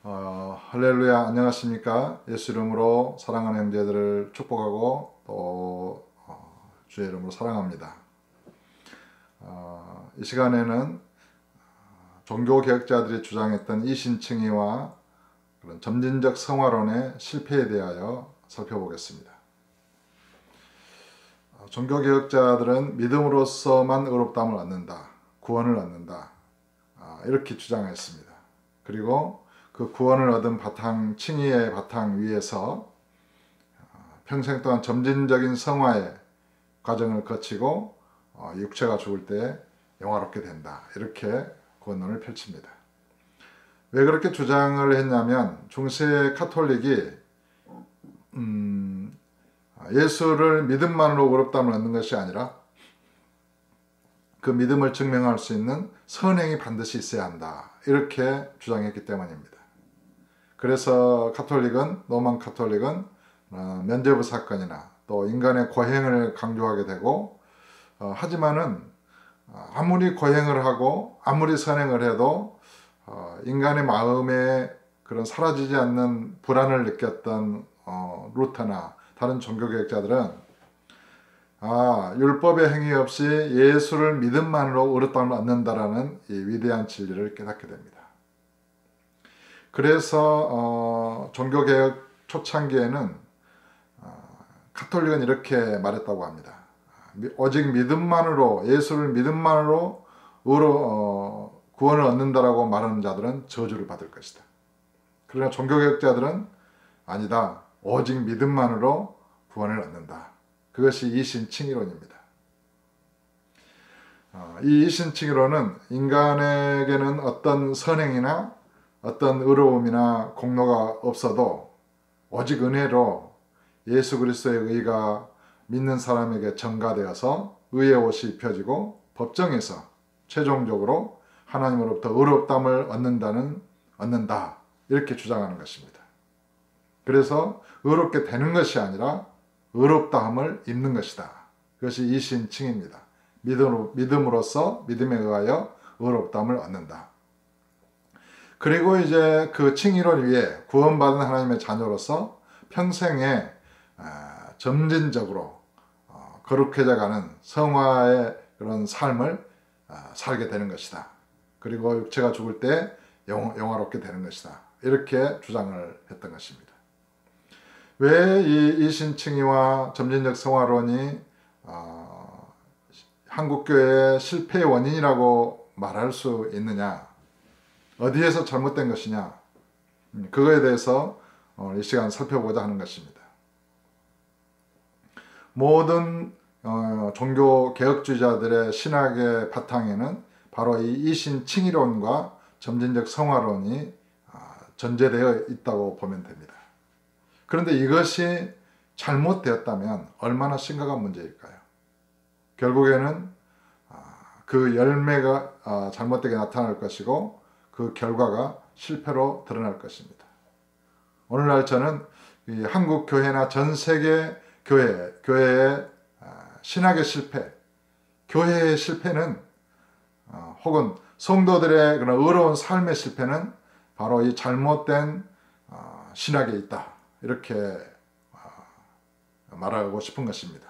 할렐루야, 안녕하십니까? 예수 이름으로 사랑하는 형제들을 축복하고 또 주의 이름으로 사랑합니다. 이 시간에는 종교개혁자들이 주장했던 이신칭의와 그런 점진적 성화론의 실패에 대하여 살펴보겠습니다. 종교개혁자들은 믿음으로서만 의롭다함을 얻는다, 구원을 얻는다, 이렇게 주장했습니다. 그리고 그 구원을 얻은 바탕, 칭의의 바탕 위에서 평생 동안 점진적인 성화의 과정을 거치고 육체가 죽을 때 영화롭게 된다, 이렇게 권론을 펼칩니다. 왜 그렇게 주장을 했냐면 중세 카톨릭이 예수를 믿음만으로 의롭다함을 얻는 것이 아니라 그 믿음을 증명할 수 있는 선행이 반드시 있어야 한다, 이렇게 주장했기 때문입니다. 그래서 로만 카톨릭은 면죄부 사건이나 또 인간의 고행을 강조하게 되고, 하지만은 아무리 고행을 하고 아무리 선행을 해도 인간의 마음에 그런 사라지지 않는 불안을 느꼈던 루터나 다른 종교개혁자들은 율법의 행위 없이 예수를 믿음만으로 의롭다함을 얻는다라는 이 위대한 진리를 깨닫게 됩니다. 그래서 종교개혁 초창기에는 카톨릭은 이렇게 말했다고 합니다. 오직 믿음만으로, 예수를 믿음만으로 구원을 얻는다라고 말하는 자들은 저주를 받을 것이다. 그러나 종교개혁자들은 아니다, 오직 믿음만으로 구원을 얻는다. 그것이 이신칭의론입니다. 이 이신칭의론은 인간에게는 어떤 선행이나 어떤 의로움이나 공로가 없어도 오직 은혜로 예수 그리스도의 의가 믿는 사람에게 전가되어서 의의 옷이 입혀지고 법정에서 최종적으로 하나님으로부터 의롭다함을 얻는다, 이렇게 주장하는 것입니다. 그래서 의롭게 되는 것이 아니라 의롭다함을 입는 것이다. 그것이 이신칭입니다. 믿음으로써 믿음에 의하여 의롭다함을 얻는다. 그리고 이제 그 칭의론 위에 구원받은 하나님의 자녀로서 평생에 점진적으로 거룩해져가는 성화의 그런 삶을 살게 되는 것이다. 그리고 육체가 죽을 때 영화롭게 되는 것이다. 이렇게 주장을 했던 것입니다. 왜 이 이신칭의와 점진적 성화론이 한국교회의 실패의 원인이라고 말할 수 있느냐? 어디에서 잘못된 것이냐, 그거에 대해서 이 시간 살펴보고자 하는 것입니다. 모든 종교 개혁주의자들의 신학의 바탕에는 바로 이 이신칭의론과 점진적 성화론이 전제되어 있다고 보면 됩니다. 그런데 이것이 잘못되었다면 얼마나 심각한 문제일까요? 결국에는 그 열매가 잘못되게 나타날 것이고 그 결과가 실패로 드러날 것입니다. 오늘날 저는 이 한국 교회나 전 세계 교회의 신학의 실패, 교회의 실패는 혹은 성도들의 그런 의로운 삶의 실패는 바로 이 잘못된 신학에 있다, 이렇게 말하고 싶은 것입니다.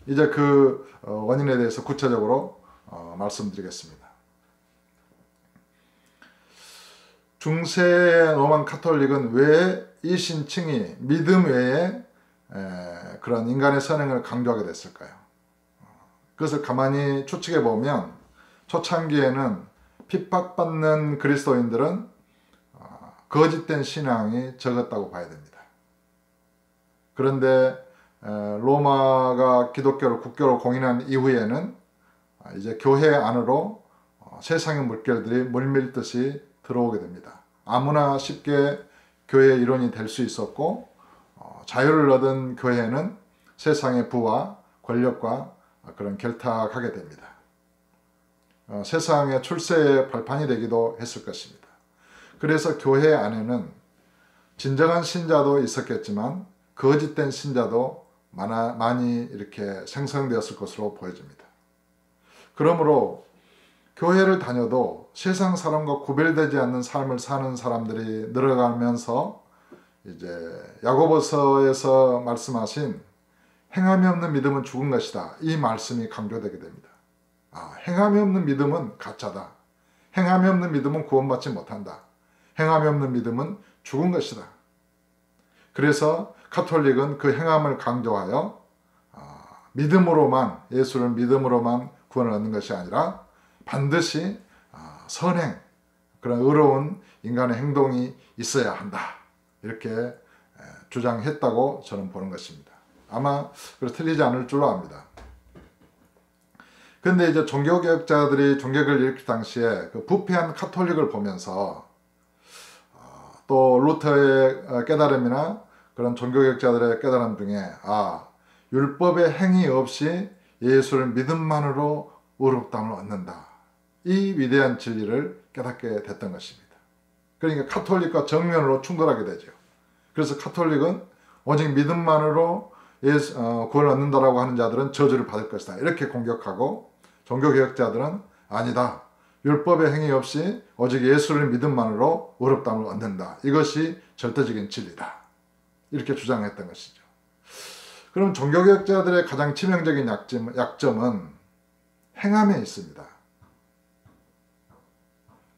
이제 그 원인에 대해서 구체적으로 말씀드리겠습니다. 중세 로만 카톨릭은 왜 이신칭의, 믿음 외에 그런 인간의 선행을 강조하게 됐을까요? 그것을 가만히 추측해 보면 초창기에는 핍박받는 그리스도인들은 거짓된 신앙이 적었다고 봐야 됩니다. 그런데 로마가 기독교를 국교로 공인한 이후에는 이제 교회 안으로 세상의 물결들이 물밀듯이 들어오게 됩니다. 아무나 쉽게 교회의 일원이 될 수 있었고, 자유를 얻은 교회는 세상의 부와 권력과 그런 결탁하게 됩니다. 세상의 출세의 발판이 되기도 했을 것입니다. 그래서 교회 안에는 진정한 신자도 있었겠지만 거짓된 신자도 많이 이렇게 생성되었을 것으로 보여집니다. 그러므로 교회를 다녀도 세상 사람과 구별되지 않는 삶을 사는 사람들이 늘어가면서 이제 야고보서에서 말씀하신 행함이 없는 믿음은 죽은 것이다. 이 말씀이 강조되게 됩니다. 행함이 없는 믿음은 가짜다. 행함이 없는 믿음은 구원받지 못한다. 행함이 없는 믿음은 죽은 것이다. 그래서 가톨릭은 그 행함을 강조하여 믿음으로만, 예수를 믿음으로만 구원을 얻는 것이 아니라 반드시 선행, 그런 의로운 인간의 행동이 있어야 한다. 이렇게 주장했다고 저는 보는 것입니다. 아마 틀리지 않을 줄로 압니다. 근데 이제 종교개혁자들이 종교개혁을 일으킬 당시에 그 부패한 가톨릭을 보면서 또 루터의 깨달음이나 그런 종교개혁자들의 깨달음 중에 율법의 행위 없이 예수를 믿음만으로 의롭다함을 얻는다. 이 위대한 진리를 깨닫게 됐던 것입니다. 그러니까 가톨릭과 정면으로 충돌하게 되죠. 그래서 가톨릭은 오직 믿음만으로 구원을 얻는다라고 하는 자들은 저주를 받을 것이다. 이렇게 공격하고 종교개혁자들은 아니다. 율법의 행위 없이 오직 예수를 믿음만으로 의롭다함을 얻는다. 이것이 절대적인 진리다. 이렇게 주장했던 것이죠. 그럼 종교개혁자들의 가장 치명적인 약점은 행함에 있습니다.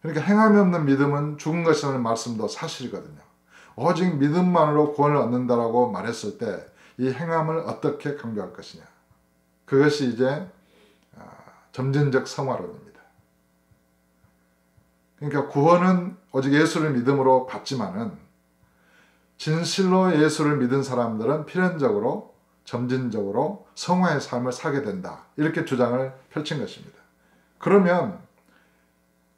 그러니까 행함이 없는 믿음은 죽은 것이라는 말씀도 사실이거든요. 오직 믿음만으로 구원을 얻는다라고 말했을 때 이 행함을 어떻게 강조할 것이냐. 그것이 이제 점진적 성화론입니다. 그러니까 구원은 오직 예수를 믿음으로 받지만은 진실로 예수를 믿은 사람들은 필연적으로 점진적으로 성화의 삶을 살게 된다. 이렇게 주장을 펼친 것입니다. 그러면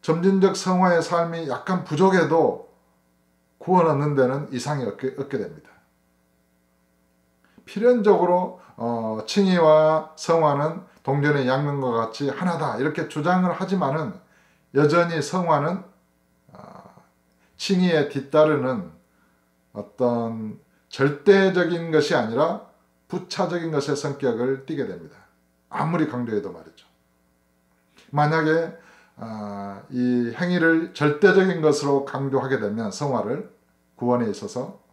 점진적 성화의 삶이 약간 부족해도 구원 얻는 데는 이상이 없게 됩니다. 필연적으로 칭의와 성화는 동전의 양면과 같이 하나다 이렇게 주장을 하지만은 여전히 성화는 칭의에 뒤따르는 어떤 절대적인 것이 아니라 부차적인 것의 성격을 띠게 됩니다. 아무리 강조해도 말이죠. 만약에 이 행위를 절대적인 것으로 강조하게 되면 성화를 구원에 있어서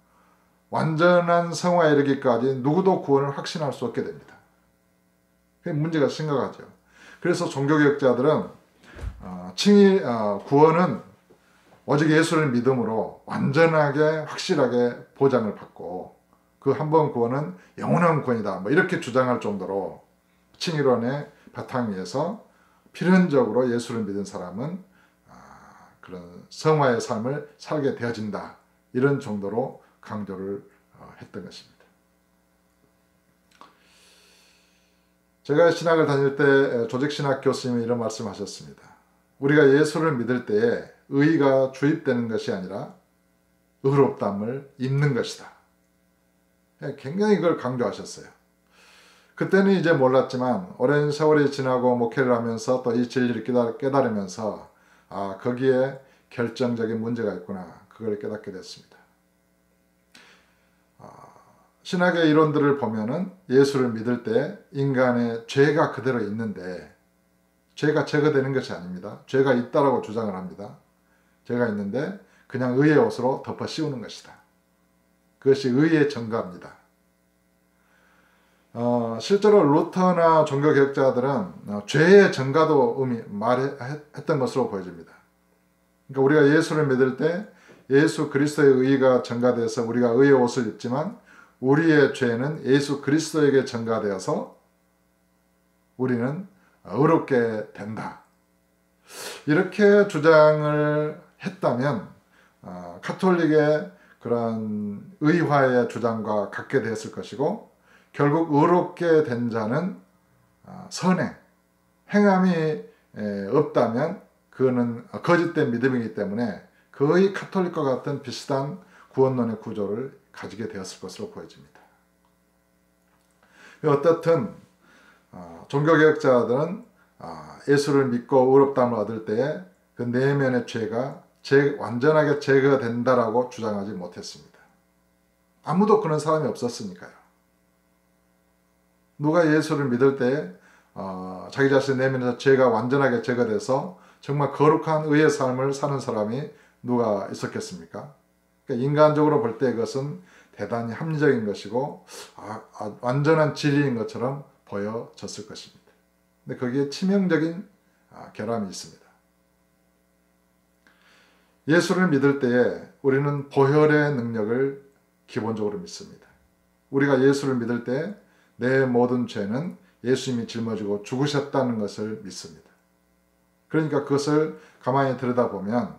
완전한 성화에 이르기까지 누구도 구원을 확신할 수 없게 됩니다. 그게 문제가 심각하죠. 그래서 종교개혁자들은 구원은 오직 예수를 믿음으로 완전하게 확실하게 보장을 받고 그 한 번 구원은 영원한 구원이다. 이렇게 주장할 정도로 칭의론의 바탕 위에서 필연적으로 예수를 믿은 사람은 그런 성화의 삶을 살게 되어진다. 이런 정도로 강조를 했던 것입니다. 제가 신학을 다닐 때 조직신학 교수님이 이런 말씀하셨습니다. 우리가 예수를 믿을 때에 의가 주입되는 것이 아니라 의롭다함을 입는 것이다. 굉장히 그걸 강조하셨어요. 그때는 이제 몰랐지만 오랜 세월이 지나고 목회를 하면서 또 이 진리를 깨달으면서 거기에 결정적인 문제가 있구나. 그걸 깨닫게 됐습니다. 신학의 이론들을 보면은 예수를 믿을 때 인간의 죄가 그대로 있는데 죄가 제거되는 것이 아닙니다. 죄가 있다라고 주장을 합니다. 죄가 있는데 그냥 의의 옷으로 덮어 씌우는 것이다. 그것이 의의 증거입니다. 실제로 루터나 종교개혁자들은 죄의 증가도 말했던 것으로 보여집니다. 그러니까 우리가 예수를 믿을 때 예수 그리스도의 의가 증가돼서 우리가 의의 옷을 입지만 우리의 죄는 예수 그리스도에게 증가되어서 우리는 의롭게 된다. 이렇게 주장을 했다면 가톨릭의 그런 의화의 주장과 같게 되었을 것이고 결국 의롭게 된 자는 선행, 행함이 없다면 그거는 거짓된 믿음이기 때문에 거의 가톨릭과 같은 비슷한 구원론의 구조를 가지게 되었을 것으로 보여집니다. 어떻든 종교개혁자들은 예수를 믿고 의롭다함을 얻을 때에 그 내면의 죄가 완전하게 제거된다라고 주장하지 못했습니다. 아무도 그런 사람이 없었으니까요. 누가 예수를 믿을 때에 자기 자신 내면에서 죄가 완전하게 제거돼서 정말 거룩한 의의 삶을 사는 사람이 누가 있었겠습니까? 그러니까 인간적으로 볼 때 그것은 대단히 합리적인 것이고 완전한 진리인 것처럼 보여졌을 것입니다. 근데 거기에 치명적인 결함이 있습니다. 예수를 믿을 때에 우리는 보혈의 능력을 기본적으로 믿습니다. 우리가 예수를 믿을 때 내 모든 죄는 예수님이 짊어지고 죽으셨다는 것을 믿습니다. 그러니까 그것을 가만히 들여다보면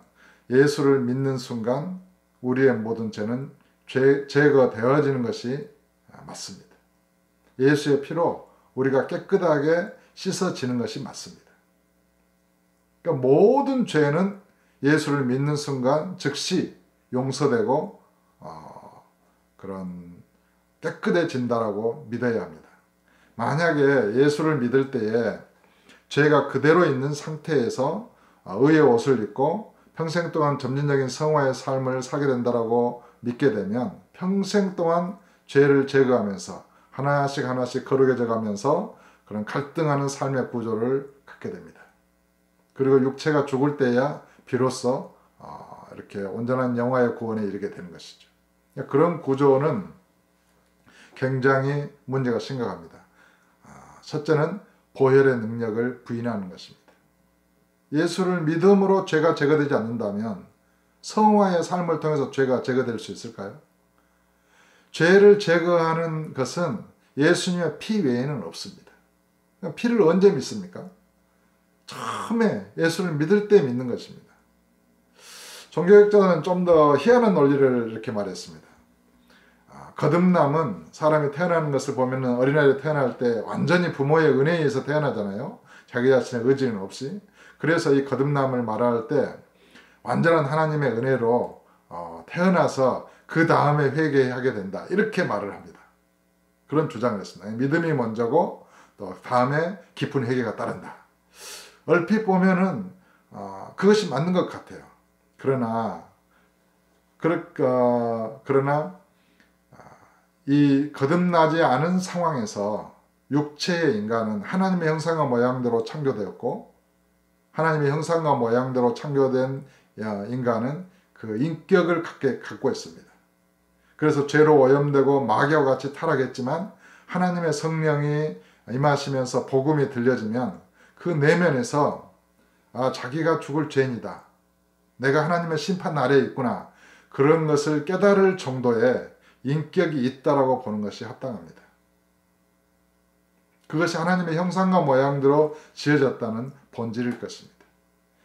예수를 믿는 순간 우리의 모든 죄는 제거되어지는 것이 맞습니다. 예수의 피로 우리가 깨끗하게 씻어지는 것이 맞습니다. 그러니까 모든 죄는 예수를 믿는 순간 즉시 용서되고 그런 깨끗해진다라고 믿어야 합니다. 만약에 예수를 믿을 때에 죄가 그대로 있는 상태에서 의의 옷을 입고 평생 동안 점진적인 성화의 삶을 살게 된다라고 믿게 되면 평생 동안 죄를 제거하면서 하나씩 하나씩 거룩해져 가면서 그런 갈등하는 삶의 구조를 갖게 됩니다. 그리고 육체가 죽을 때야 비로소 이렇게 온전한 영화의 구원에 이르게 되는 것이죠. 그런 구조는 굉장히 문제가 심각합니다. 첫째는 보혈의 능력을 부인하는 것입니다. 예수를 믿음으로 죄가 제거되지 않는다면 성화의 삶을 통해서 죄가 제거될 수 있을까요? 죄를 제거하는 것은 예수님의 피 외에는 없습니다. 피를 언제 믿습니까? 처음에 예수를 믿을 때 믿는 것입니다. 종교학자는 좀 더 희한한 논리를 이렇게 말했습니다. 거듭남은 사람이 태어나는 것을 보면 어린아이를 태어날 때 완전히 부모의 은혜에 의해서 태어나잖아요. 자기 자신의 의지는 없이. 그래서 이 거듭남을 말할 때 완전한 하나님의 은혜로 태어나서 그 다음에 회개하게 된다. 이렇게 말을 합니다. 그런 주장을 했습니다. 믿음이 먼저고 또 다음에 깊은 회개가 따른다. 얼핏 보면은 그것이 맞는 것 같아요. 그러나 이 거듭나지 않은 상황에서 육체의 인간은 하나님의 형상과 모양대로 창조되었고 하나님의 형상과 모양대로 창조된 인간은 그 인격을 갖고 있습니다. 그래서 죄로 오염되고 마귀와 같이 타락했지만 하나님의 성령이 임하시면서 복음이 들려지면 그 내면에서 자기가 죽을 죄인이다. 내가 하나님의 심판 아래에 있구나. 그런 것을 깨달을 정도의 인격이 있다라고 보는 것이 합당합니다. 그것이 하나님의 형상과 모양대로 지어졌다는 본질일 것입니다.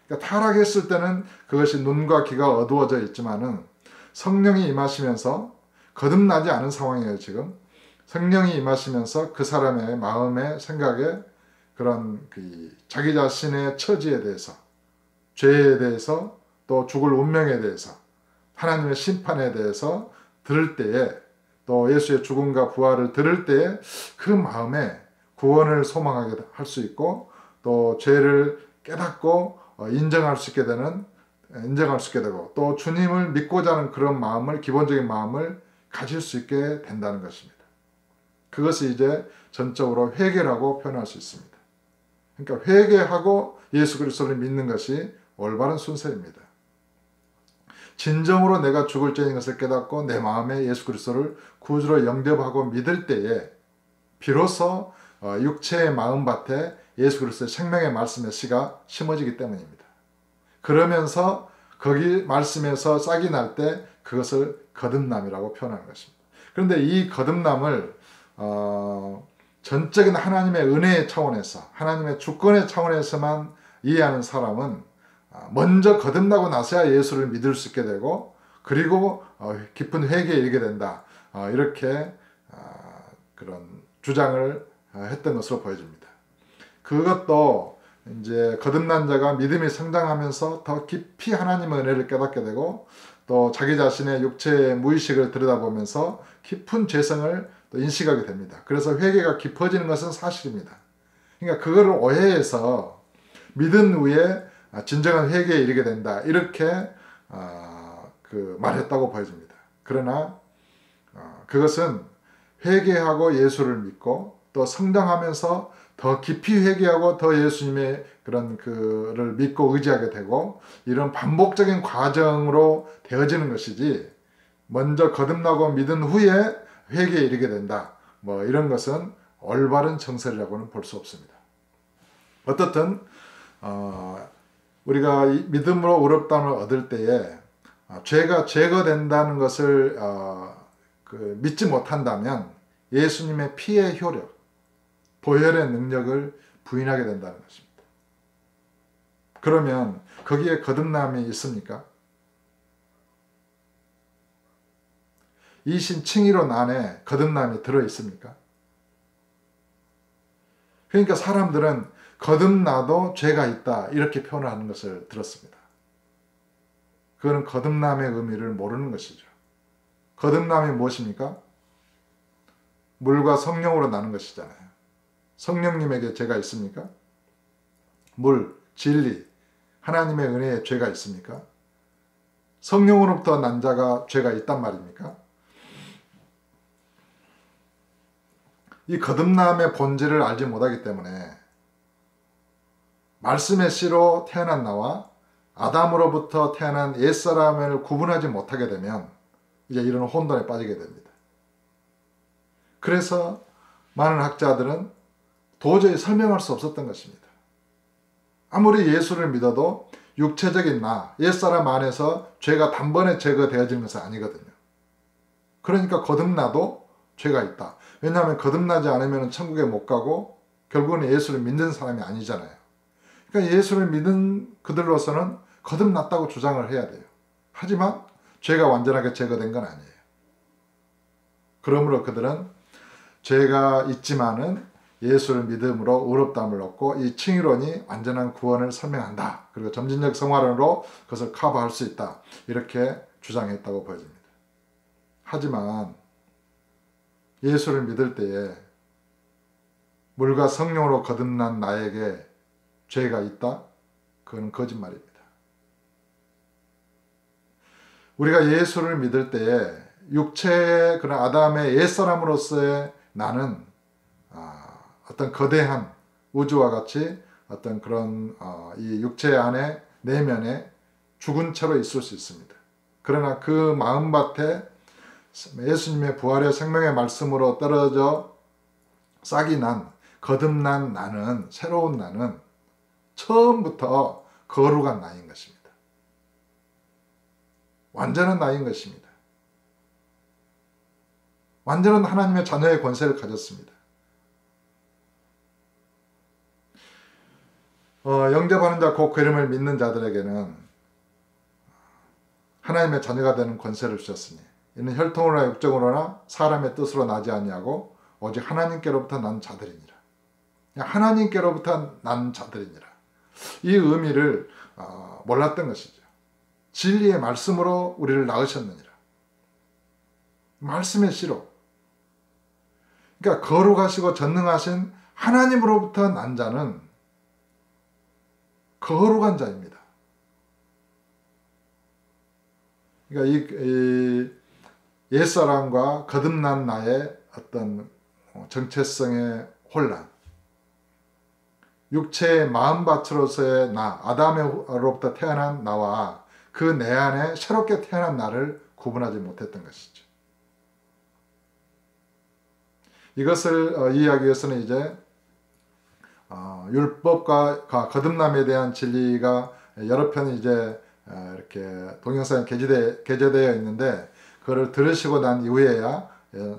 그러니까 타락했을 때는 그것이 눈과 귀가 어두워져 있지만은 성령이 임하시면서 거듭나지 않은 상황이에요, 지금. 성령이 임하시면서 그 사람의 마음에 생각에 그런 자기 자신의 처지에 대해서, 죄에 대해서, 또 죽을 운명에 대해서, 하나님의 심판에 대해서 들을 때에, 또 예수의 죽음과 부활을 들을 때에 그 마음에 구원을 소망하게 할 수 있고 또 죄를 깨닫고 인정할 수 있게 되고 또 주님을 믿고자 하는 그런 마음을, 기본적인 마음을 가질 수 있게 된다는 것입니다. 그것이 이제 전적으로 회개라고 표현할 수 있습니다. 그러니까 회개하고 예수 그리스도를 믿는 것이 올바른 순서입니다. 진정으로 내가 죽을 죄인 것을 깨닫고 내 마음에 예수 그리스도를 구주로 영접하고 믿을 때에 비로소 육체의 마음밭에 예수 그리스도의 생명의 말씀의 씨가 심어지기 때문입니다. 그러면서 거기 말씀에서 싹이 날 때 그것을 거듭남이라고 표현하는 것입니다. 그런데 이 거듭남을 전적인 하나님의 은혜의 차원에서, 하나님의 주권의 차원에서만 이해하는 사람은 먼저 거듭나고 나서야 예수를 믿을 수 있게 되고 그리고 깊은 회개에 이르게 된다. 이렇게 그런 주장을 했던 것으로 보여집니다. 그것도 이제 거듭난 자가 믿음이 성장하면서 더 깊이 하나님의 은혜를 깨닫게 되고 또 자기 자신의 육체의 무의식을 들여다보면서 깊은 죄성을 또 인식하게 됩니다. 그래서 회개가 깊어지는 것은 사실입니다. 그러니까 그거를 오해해서 믿은 후에 진정한 회개에 이르게 된다. 이렇게 말했다고 보여집니다. 그러나 그것은 회개하고 예수를 믿고 또 성장하면서 더 깊이 회개하고 더 예수님의 그런 그를 믿고 의지하게 되고 이런 반복적인 과정으로 되어지는 것이지 먼저 거듭나고 믿은 후에 회개에 이르게 된다. 뭐 이런 것은 올바른 정설이라고는 볼 수 없습니다. 어떻든 우리가 믿음으로 의롭다함을 얻을 때에 죄가 제거된다는 것을 믿지 못한다면 예수님의 피의 효력, 보혈의 능력을 부인하게 된다는 것입니다. 그러면 거기에 거듭남이 있습니까? 이신 칭의론 안에 거듭남이 들어있습니까? 그러니까 사람들은 거듭나도 죄가 있다 이렇게 표현을 하는 것을 들었습니다. 그거는 거듭남의 의미를 모르는 것이죠. 거듭남이 무엇입니까? 물과 성령으로 나는 것이잖아요. 성령님에게 죄가 있습니까? 물, 진리, 하나님의 은혜에 죄가 있습니까? 성령으로부터 난 자가 죄가 있단 말입니까? 이 거듭남의 본질을 알지 못하기 때문에 말씀의 씨로 태어난 나와 아담으로부터 태어난 옛사람을 구분하지 못하게 되면 이제 이런 혼돈에 빠지게 됩니다. 그래서 많은 학자들은 도저히 설명할 수 없었던 것입니다. 아무리 예수를 믿어도 육체적인 나, 옛사람 안에서 죄가 단번에 제거되어지는 것은 아니거든요. 그러니까 거듭나도 죄가 있다. 왜냐하면 거듭나지 않으면 천국에 못 가고 결국은 예수를 믿는 사람이 아니잖아요. 그러니까 예수를 믿는 그들로서는 거듭났다고 주장을 해야 돼요. 하지만 죄가 완전하게 제거된 건 아니에요. 그러므로 그들은 죄가 있지만은 예수를 믿음으로 의롭다함을 얻고 이 칭의론이 완전한 구원을 설명한다. 그리고 점진적 성화론으로 그것을 커버할 수 있다. 이렇게 주장했다고 보여집니다. 하지만 예수를 믿을 때에 물과 성령으로 거듭난 나에게 죄가 있다? 그건 거짓말입니다. 우리가 예수를 믿을 때에 육체의 그런 아담의 옛사람으로서의 나는 어떤 거대한 우주와 같이 어떤 그런 이 육체 안에 내면에 죽은 채로 있을 수 있습니다. 그러나 그 마음밭에 예수님의 부활의 생명의 말씀으로 떨어져 싹이 난 거듭난 나는 새로운 나는 처음부터 거룩한 나인 것입니다. 완전한 나인 것입니다. 완전한 하나님의 자녀의 권세를 가졌습니다. 영접하는 자 곧 그 이름을 믿는 자들에게는 하나님의 자녀가 되는 권세를 주셨으니 이는 혈통으로나 육정으로나 사람의 뜻으로 나지 아니하고 오직 하나님께로부터 난 자들이니라. 하나님께로부터 난 자들이니라. 이 의미를 몰랐던 것이죠. 진리의 말씀으로 우리를 낳으셨느니라. 말씀의 씨로. 그러니까 거룩하시고 전능하신 하나님으로부터 난 자는 거룩한 자입니다. 그러니까 이 옛사람과 거듭난 나의 어떤 정체성의 혼란, 육체의 마음밭으로서의 나, 아담으로부터 태어난 나와 그 내 안에 새롭게 태어난 나를 구분하지 못했던 것이죠. 이것을 이해하기 위해서는 이제 율법과 거듭남에 대한 진리가 여러 편이 이제 이렇게 동영상에 게재되어 있는데 그거를 들으시고 난 이후에야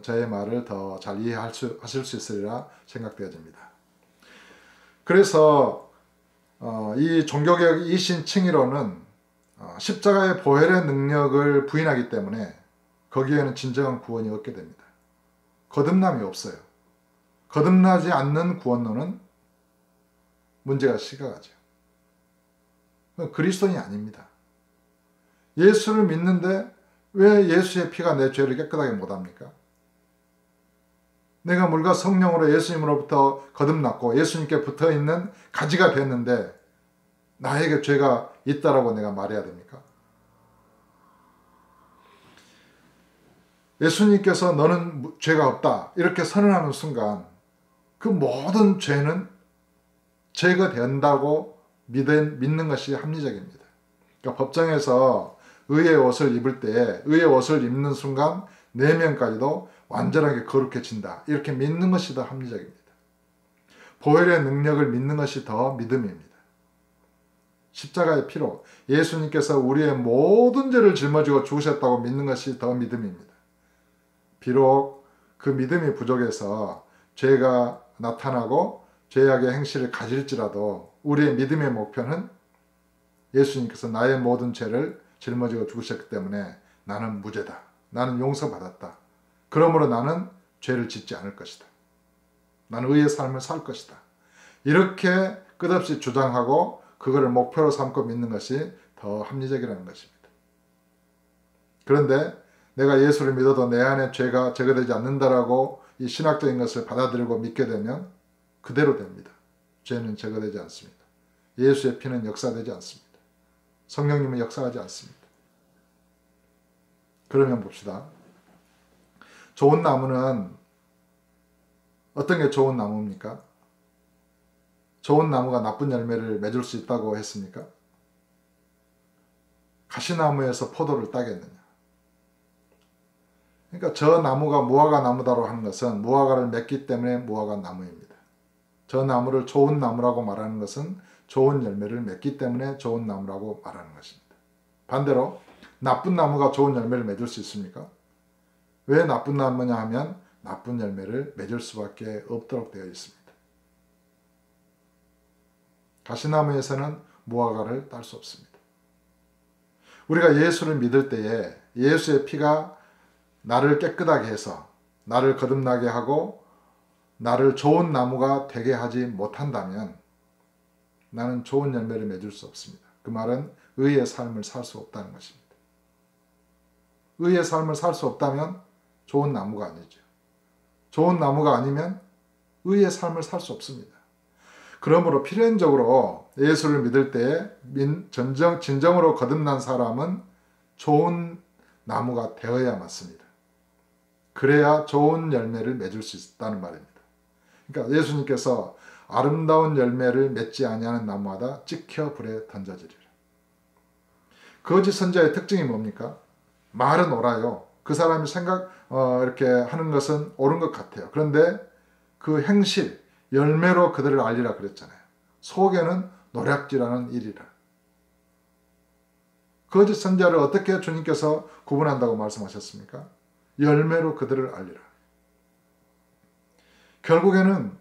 저의 말을 더 잘 이해하실 수 있으리라 생각되어집니다. 그래서 이 종교개혁 이신 칭의론은 십자가의 보혈의 능력을 부인하기 때문에 거기에는 진정한 구원이 없게 됩니다. 거듭남이 없어요. 거듭나지 않는 구원론은 문제가 심각하죠. 그리스도인이 아닙니다. 예수를 믿는데 왜 예수의 피가 내 죄를 깨끗하게 못합니까? 내가 물과 성령으로 예수님으로부터 거듭났고 예수님께 붙어있는 가지가 됐는데 나에게 죄가 있다라고 내가 말해야 됩니까? 예수님께서 너는 죄가 없다 이렇게 선언하는 순간 그 모든 죄는 제거된다고 믿는 것이 합리적입니다. 그러니까 법정에서 의의 옷을 입을 때 의의 옷을 입는 순간 내면까지도 완전하게 거룩해진다. 이렇게 믿는 것이 더 합리적입니다. 보혈의 능력을 믿는 것이 더 믿음입니다. 십자가의 피로 예수님께서 우리의 모든 죄를 짊어지고 죽으셨다고 믿는 것이 더 믿음입니다. 비록 그 믿음이 부족해서 죄가 나타나고 죄악의 행실을 가질지라도 우리의 믿음의 목표는 예수님께서 나의 모든 죄를 짊어지고 죽으셨기 때문에 나는 무죄다. 나는 용서받았다. 그러므로 나는 죄를 짓지 않을 것이다. 나는 의의 삶을 살 것이다. 이렇게 끝없이 주장하고 그거를 목표로 삼고 믿는 것이 더 합리적이라는 것입니다. 그런데 내가 예수를 믿어도 내 안에 죄가 제거되지 않는다라고 이 신학적인 것을 받아들이고 믿게 되면 그대로 됩니다. 죄는 제거되지 않습니다. 예수의 피는 역사되지 않습니다. 성령님은 역사하지 않습니다. 그러면 봅시다. 좋은 나무는 어떤 게 좋은 나무입니까? 좋은 나무가 나쁜 열매를 맺을 수 있다고 했습니까? 가시나무에서 포도를 따겠느냐? 그러니까 저 나무가 무화과 나무다로 하는 것은 무화과를 맺기 때문에 무화과 나무입니다. 저 나무를 좋은 나무라고 말하는 것은 좋은 열매를 맺기 때문에 좋은 나무라고 말하는 것입니다. 반대로 나쁜 나무가 좋은 열매를 맺을 수 있습니까? 왜 나쁜 나무냐 하면 나쁜 열매를 맺을 수밖에 없도록 되어 있습니다. 가시나무에서는 무화과를 딸 수 없습니다. 우리가 예수를 믿을 때에 예수의 피가 나를 깨끗하게 해서 나를 거듭나게 하고 나를 좋은 나무가 되게 하지 못한다면 나는 좋은 열매를 맺을 수 없습니다. 그 말은 의의 삶을 살 수 없다는 것입니다. 의의 삶을 살 수 없다면 좋은 나무가 아니죠. 좋은 나무가 아니면 의의 삶을 살 수 없습니다. 그러므로 필연적으로 예수를 믿을 때에 진정으로 거듭난 사람은 좋은 나무가 되어야 맞습니다. 그래야 좋은 열매를 맺을 수 있다는 말입니다. 그러니까 예수님께서 아름다운 열매를 맺지 아니하는 나무마다 찍혀 불에 던져지리라. 거짓 선지자의 특징이 뭡니까? 말은 옳아요. 그 사람이 이렇게 하는 것은 옳은 것 같아요. 그런데 그 행실, 열매로 그들을 알리라 그랬잖아요. 속에는 노략질하는 일이라. 거짓 선지자를 어떻게 주님께서 구분한다고 말씀하셨습니까? 열매로 그들을 알리라. 결국에는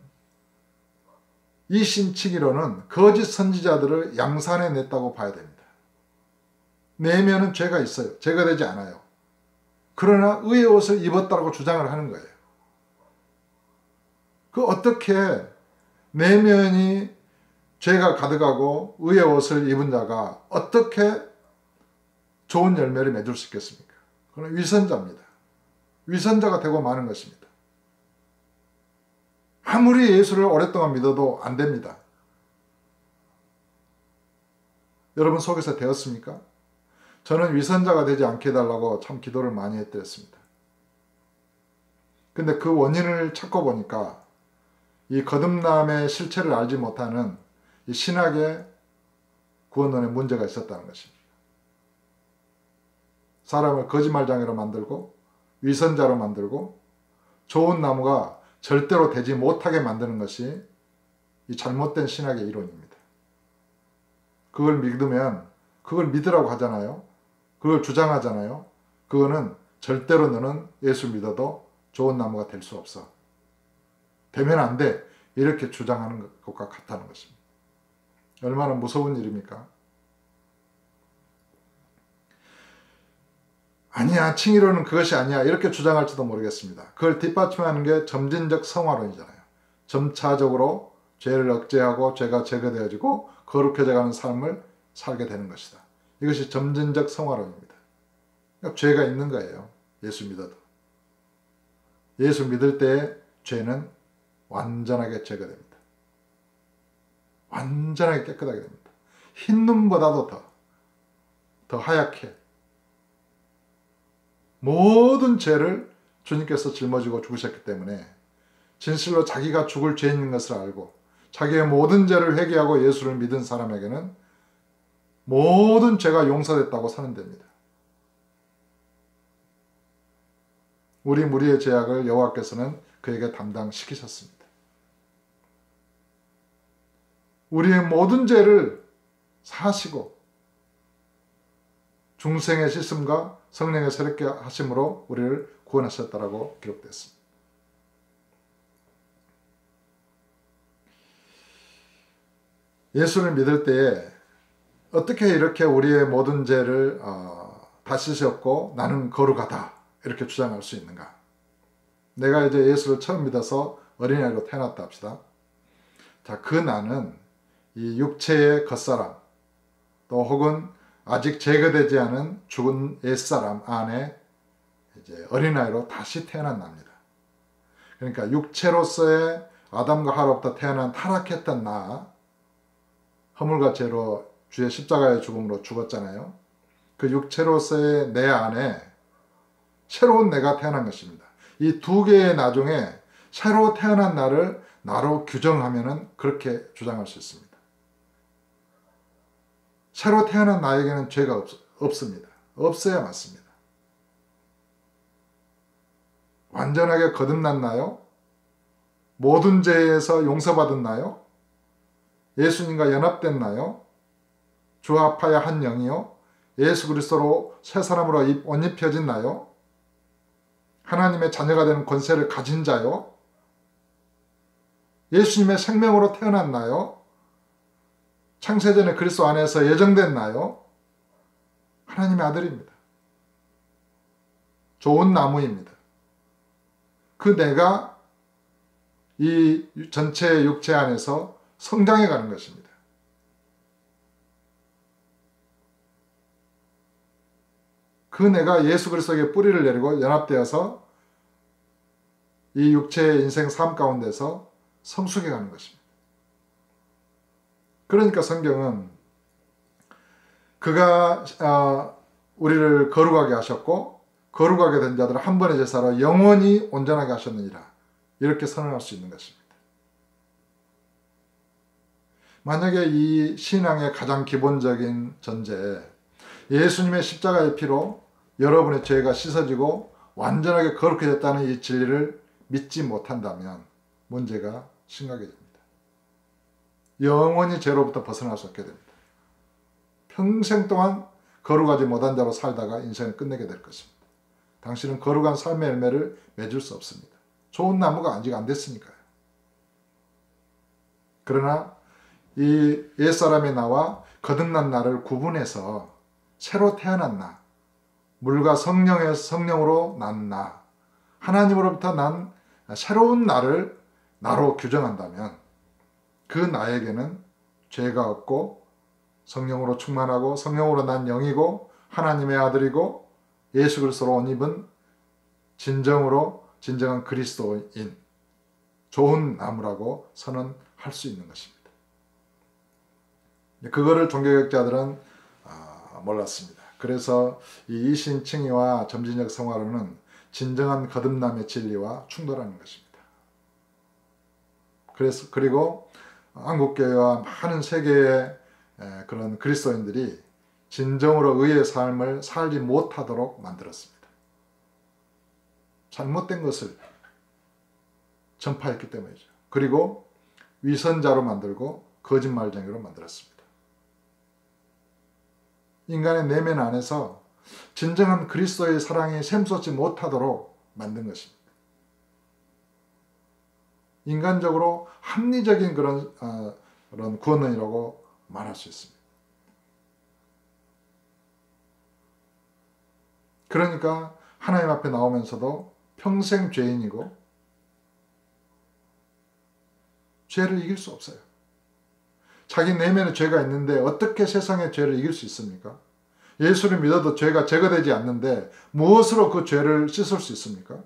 이 신치기로는 거짓 선지자들을 양산해 냈다고 봐야 됩니다. 내면은 죄가 있어요. 죄가 되지 않아요. 그러나 의의 옷을 입었다고 주장을 하는 거예요. 그 어떻게 내면이 죄가 가득하고 의의 옷을 입은 자가 어떻게 좋은 열매를 맺을 수 있겠습니까? 그건 위선자입니다. 위선자가 되고 마는 것입니다. 아무리 예수를 오랫동안 믿어도 안 됩니다. 여러분 속에서 되었습니까? 저는 위선자가 되지 않게 해달라고 참 기도를 많이 했더랬습니다. 근데 그 원인을 찾고 보니까 이 거듭남의 실체를 알지 못하는 이 신학의 구원론에 문제가 있었다는 것입니다. 사람을 거짓말장애로 만들고 위선자로 만들고 좋은 나무가 절대로 되지 못하게 만드는 것이 이 잘못된 신학의 이론입니다. 그걸 믿으면 그걸 믿으라고 하잖아요. 그걸 주장하잖아요. 그거는 절대로 너는 예수 믿어도 좋은 나무가 될 수 없어. 되면 안 돼. 이렇게 주장하는 것과 같다는 것입니다. 얼마나 무서운 일입니까? 아니야, 칭의로는 그것이 아니야. 이렇게 주장할지도 모르겠습니다. 그걸 뒷받침하는 게 점진적 성화론이잖아요. 점차적으로 죄를 억제하고 죄가 제거되어지고 거룩해져가는 삶을 살게 되는 것이다. 이것이 점진적 성화론입니다. 그러니까 죄가 있는 거예요. 예수 믿어도. 예수 믿을 때의 죄는 완전하게 제거됩니다. 완전하게 깨끗하게 됩니다. 흰 눈보다도 더 하얗게 모든 죄를 주님께서 짊어지고 죽으셨기 때문에 진실로 자기가 죽을 죄인인 것을 알고 자기의 모든 죄를 회개하고 예수를 믿은 사람에게는 모든 죄가 용서됐다고 선언됩니다. 우리 무리의 죄악을 여호와께서는 그에게 담당시키셨습니다. 우리의 모든 죄를 사하시고 중생의 씻음과 성령의 새롭게 하심으로 우리를 구원하셨다라고 기록됐습니다. 예수를 믿을 때에 어떻게 이렇게 우리의 모든 죄를 다 씻으셨고 나는 거룩하다 이렇게 주장할 수 있는가? 내가 이제 예수를 처음 믿어서 어린아이로 태어났다 합시다. 자, 그 나는 이 육체의 겉사람 또 혹은 아직 제거되지 않은 죽은 옛사람 안에 이제 어린아이로 다시 태어난 납니다. 그러니까 육체로서의 아담과 하와로부터 태어난 타락했던 나, 허물과 죄로 주의 십자가의 죽음으로 죽었잖아요. 그 육체로서의 내 안에 새로운 내가 태어난 것입니다. 이 두 개의 나 중에 새로 태어난 나를 나로 규정하면은 그렇게 주장할 수 있습니다. 새로 태어난 나에게는 죄가 없습니다. 없어야 맞습니다. 완전하게 거듭났나요? 모든 죄에서 용서받았나요? 예수님과 연합됐나요? 주 아파야 한 영이요? 예수 그리스도로 새 사람으로 옷 입혀졌나요? 하나님의 자녀가 되는 권세를 가진 자요? 예수님의 생명으로 태어났나요? 창세전에 그리스도 안에서 예정됐나요? 하나님의 아들입니다. 좋은 나무입니다. 그 내가 이 전체 육체 안에서 성장해 가는 것입니다. 그 내가 예수 그리스도에게 뿌리를 내리고 연합되어서 이 육체의 인생 삶 가운데서 성숙해 가는 것입니다. 그러니까 성경은 그가 우리를 거룩하게 하셨고 거룩하게 된 자들을 한 번의 제사로 영원히 온전하게 하셨느니라 이렇게 선언할 수 있는 것입니다. 만약에 이 신앙의 가장 기본적인 전제 예수님의 십자가의 피로 여러분의 죄가 씻어지고 완전하게 거룩해졌다는 이 진리를 믿지 못한다면 문제가 심각해집니다. 영원히 죄로부터 벗어날 수 없게 됩니다. 평생 동안 거룩하지 못한 자로 살다가 인생을 끝내게 될 것입니다. 당신은 거룩한 삶의 열매를 맺을 수 없습니다. 좋은 나무가 아직 안 됐으니까요. 그러나 이 옛사람의 나와 거듭난 나를 구분해서 새로 태어난 나, 물과 성령의 성령으로 난 나, 하나님으로부터 난 새로운 나를 나로 규정한다면 그 나에게는 죄가 없고 성령으로 충만하고 성령으로 난 영이고 하나님의 아들이고 예수 그리스도로 옷 입은 진정한 그리스도인 좋은 나무라고 선언할 수 있는 것입니다. 그거를 종교개혁자들은 몰랐습니다. 그래서 이 이신칭의와 점진적 성화론은 진정한 거듭남의 진리와 충돌하는 것입니다. 그리고 한국교회와 많은 세계의 그런 그리스도인들이 진정으로 의의 삶을 살지 못하도록 만들었습니다. 잘못된 것을 전파했기 때문이죠. 그리고 위선자로 만들고 거짓말쟁이로 만들었습니다. 인간의 내면 안에서 진정한 그리스도의 사랑이 샘솟지 못하도록 만든 것입니다. 인간적으로 합리적인 그런 구원론이라고 말할 수 있습니다. 그러니까 하나님 앞에 나오면서도 평생 죄인이고 죄를 이길 수 없어요. 자기 내면에 죄가 있는데 어떻게 세상의 죄를 이길 수 있습니까? 예수를 믿어도 죄가 제거되지 않는데 무엇으로 그 죄를 씻을 수 있습니까?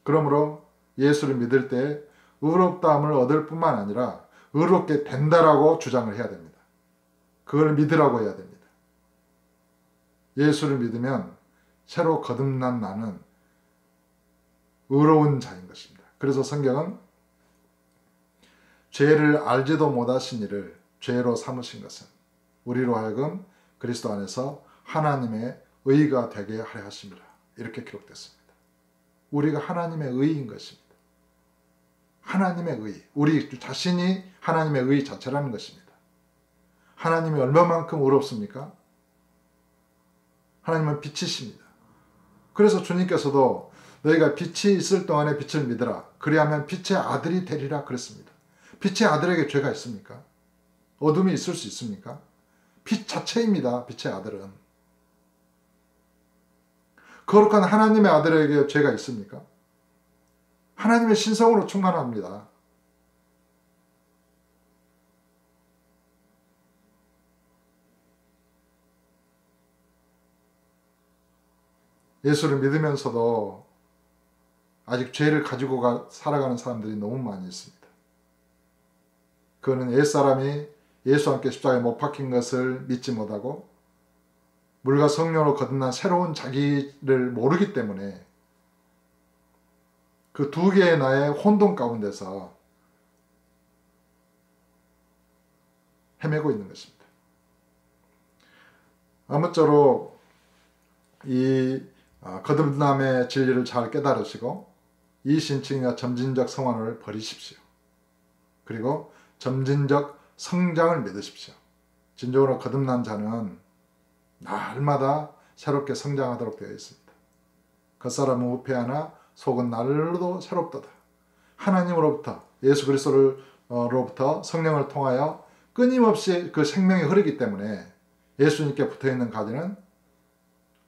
그러므로 예수를 믿을 때 의롭다함을 얻을 뿐만 아니라 의롭게 된다라고 주장을 해야 됩니다. 그걸 믿으라고 해야 됩니다. 예수를 믿으면 새로 거듭난 나는 의로운 자인 것입니다. 그래서 성경은 죄를 알지도 못하신 이를 죄로 삼으신 것은 우리로 하여금 그리스도 안에서 하나님의 의가 되게 하려 하심이라. 이렇게 기록됐습니다. 우리가 하나님의 의인 것입니다. 하나님의 의. 우리 자신이 하나님의 의 자체라는 것입니다. 하나님이 얼마만큼 의롭습니까? 하나님은 빛이십니다. 그래서 주님께서도 너희가 빛이 있을 동안에 빛을 믿으라. 그리하면 빛의 아들이 되리라 그랬습니다. 빛의 아들에게 죄가 있습니까? 어둠이 있을 수 있습니까? 빛 자체입니다. 빛의 아들은. 거룩한 하나님의 아들에게 죄가 있습니까? 하나님의 신성으로 충만합니다. 예수를 믿으면서도 아직 죄를 가지고 살아가는 사람들이 너무 많이 있습니다. 그거는 옛사람이 예수와 함께 십자가에 못 박힌 것을 믿지 못하고 물과 성령으로 거듭난 새로운 자기를 모르기 때문에 그 두 개의 나의 혼돈 가운데서 헤매고 있는 것입니다. 아무쪼록 이 거듭남의 진리를 잘 깨달으시고 이신칭과 점진적 성화를 버리십시오. 그리고 점진적 성장을 믿으십시오. 진정으로 거듭난 자는 날마다 새롭게 성장하도록 되어 있습니다. 겉사람은 후패하나 속은 날로도 새롭도다. 하나님으로부터 예수 그리스도로부터 성령을 통하여 끊임없이 그 생명이 흐르기 때문에 예수님께 붙어있는 가지는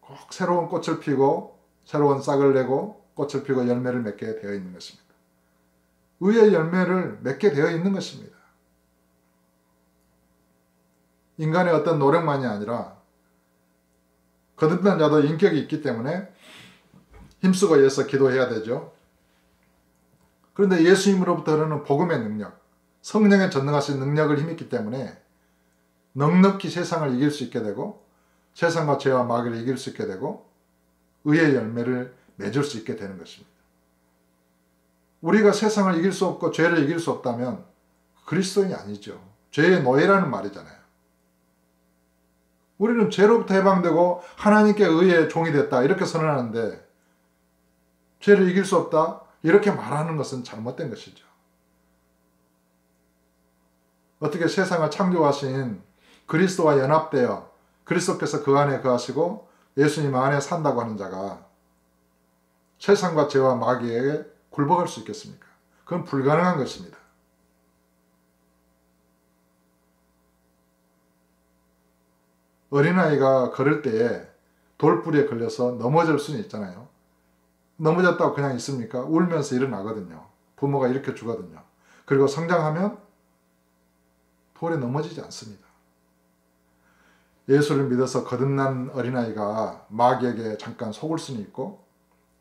꼭 새로운 꽃을 피고 새로운 싹을 내고 꽃을 피고 열매를 맺게 되어 있는 것입니다. 의의 열매를 맺게 되어 있는 것입니다. 인간의 어떤 노력만이 아니라 거듭난 자도 인격이 있기 때문에 힘쓰고 애써 기도해야 되죠. 그런데 예수님으로부터 흐르는 복음의 능력, 성령의 전능하신 능력을 힘입기 때문에 넉넉히 세상을 이길 수 있게 되고 세상과 죄와 마귀를 이길 수 있게 되고 의의 열매를 맺을 수 있게 되는 것입니다. 우리가 세상을 이길 수 없고 죄를 이길 수 없다면 그리스도인이 아니죠. 죄의 노예라는 말이잖아요. 우리는 죄로부터 해방되고 하나님께 의의 종이 됐다 이렇게 선언하는데 죄를 이길 수 없다 이렇게 말하는 것은 잘못된 것이죠. 어떻게 세상을 창조하신 그리스도와 연합되어 그리스도께서 그 안에 거하시고 예수님 안에 산다고 하는 자가 세상과 죄와 마귀에게 굴복할 수 있겠습니까? 그건 불가능한 것입니다. 어린아이가 걸을 때에 돌뿌리에 걸려서 넘어질 수는 있잖아요. 넘어졌다고 그냥 있습니까? 울면서 일어나거든요. 부모가 일으켜 주거든요. 그리고 성장하면 돌에 넘어지지 않습니다. 예수를 믿어서 거듭난 어린아이가 마귀에게 잠깐 속을 수는 있고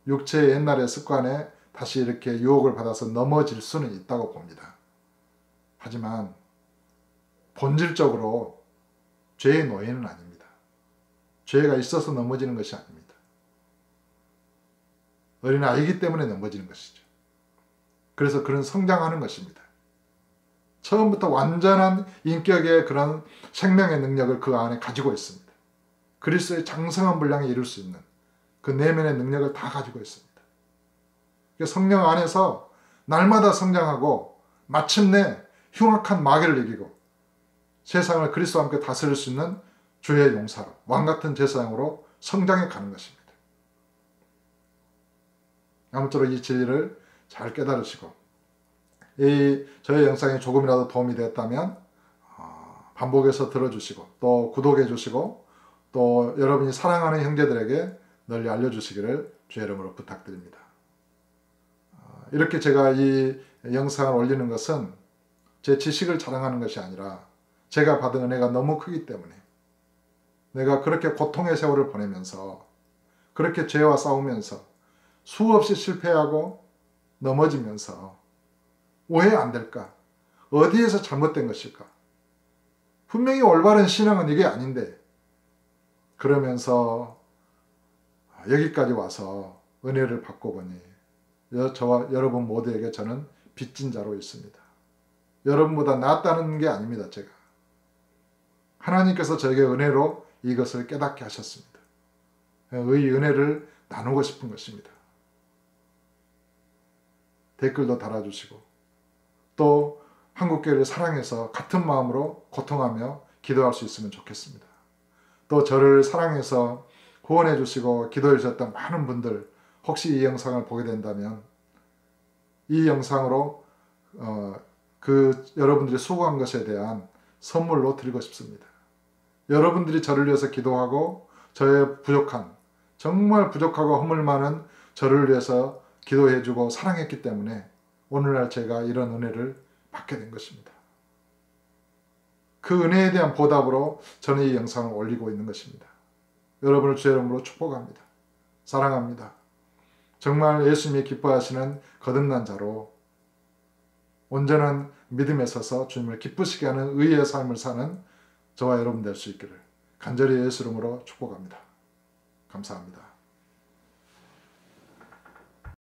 육체의 옛날의 습관에 다시 이렇게 유혹을 받아서 넘어질 수는 있다고 봅니다. 하지만 본질적으로 죄의 노예는 아닙니다. 죄가 있어서 넘어지는 것이 아닙니다. 어린아이이기 때문에 넘어지는 것이죠. 그래서 그런 성장하는 것입니다. 처음부터 완전한 인격의 그런 생명의 능력을 그 안에 가지고 있습니다. 그리스도의 장성한 분량에 이룰 수 있는 그 내면의 능력을 다 가지고 있습니다. 성령 안에서 날마다 성장하고 마침내 흉악한 마귀를 이기고 세상을 그리스도와 함께 다스릴 수 있는 주의 용사로 왕같은 제사장으로 성장해 가는 것입니다. 아무쪼록 이 진리를 잘 깨달으시고 저의 영상이 조금이라도 도움이 되었다면 반복해서 들어주시고 또 구독해 주시고 또 여러분이 사랑하는 형제들에게 널리 알려주시기를 주의 이름으로 부탁드립니다. 이렇게 제가 이 영상을 올리는 것은 제 지식을 자랑하는 것이 아니라 제가 받은 은혜가 너무 크기 때문에 내가 그렇게 고통의 세월을 보내면서 그렇게 죄와 싸우면서 수없이 실패하고 넘어지면서 왜 안 될까? 어디에서 잘못된 것일까? 분명히 올바른 신앙은 이게 아닌데 그러면서 여기까지 와서 은혜를 받고 보니 저와 여러분 모두에게 저는 빚진 자로 있습니다. 여러분보다 낫다는 게 아닙니다. 제가 하나님께서 저에게 은혜로 이것을 깨닫게 하셨습니다. 의 은혜를 나누고 싶은 것입니다. 댓글도 달아주시고 또 한국교회를 사랑해서 같은 마음으로 고통하며 기도할 수 있으면 좋겠습니다. 또 저를 사랑해서 후원해 주시고 기도해 주셨던 많은 분들, 혹시 이 영상을 보게 된다면 이 영상으로 여러분들이 수고한 것에 대한 선물로 드리고 싶습니다. 여러분들이 저를 위해서 기도하고 저의 정말 부족하고 허물 많은 저를 위해서 기도해 주고 사랑했기 때문에 오늘날 제가 이런 은혜를 받게 된 것입니다. 그 은혜에 대한 보답으로 저는 이 영상을 올리고 있는 것입니다. 여러분을 주의 이름으로 축복합니다. 사랑합니다. 정말 예수님이 기뻐하시는 거듭난 자로 온전한 믿음에 서서 주님을 기쁘시게 하는 의의 삶을 사는 저와 여러분 될 수 있기를 간절히 예수 이름으로 축복합니다. 감사합니다.